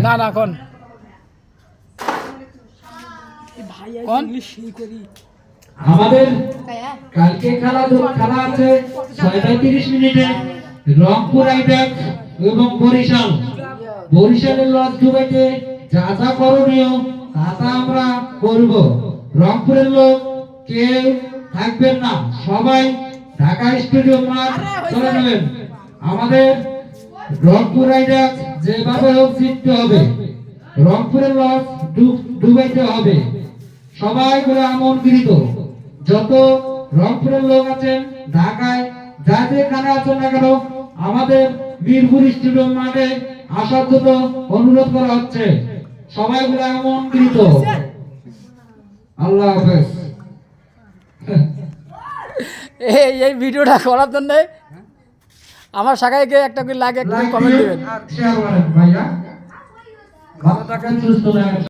না না কোন আমাদের কালকে খেলা আছে 6:30 মিনিটে রংপুর রাইডার্স এবং বরিশালের লজ দুবাইতে যা যা করণীয় তা আমরা করব। রংপুরের লোক কেউ থাকবেন না, সবাই ঢাকা স্টেডিয়াম মাঠ চলে যাবেন। আমাদের রংপুর রাইডার্স যেভাবে হোক জিততে হবে, রংপুরের লজ ডুবাইতে হবে। সবাই বলে আমন্ত্রিত, যত রংপুরের লোক আছেন, ঢাকায় যা যেখানে আছেন না কেন, আমাদের মিরপুর স্টেডিয়াম মাঠে আসার জন্য অনুরোধ করা হচ্ছে। সবাই বলে আমন্ত্রিত। আল্লাহ হাফেজ। এই ভিডিওটা করার জন্য আমার শাখায় গিয়ে একটা করে লাইক একটা কমেন্ট দিবেন, শেয়ার করেন ভাইয়া। ভালো থাকেন, সুস্থ থাকেন।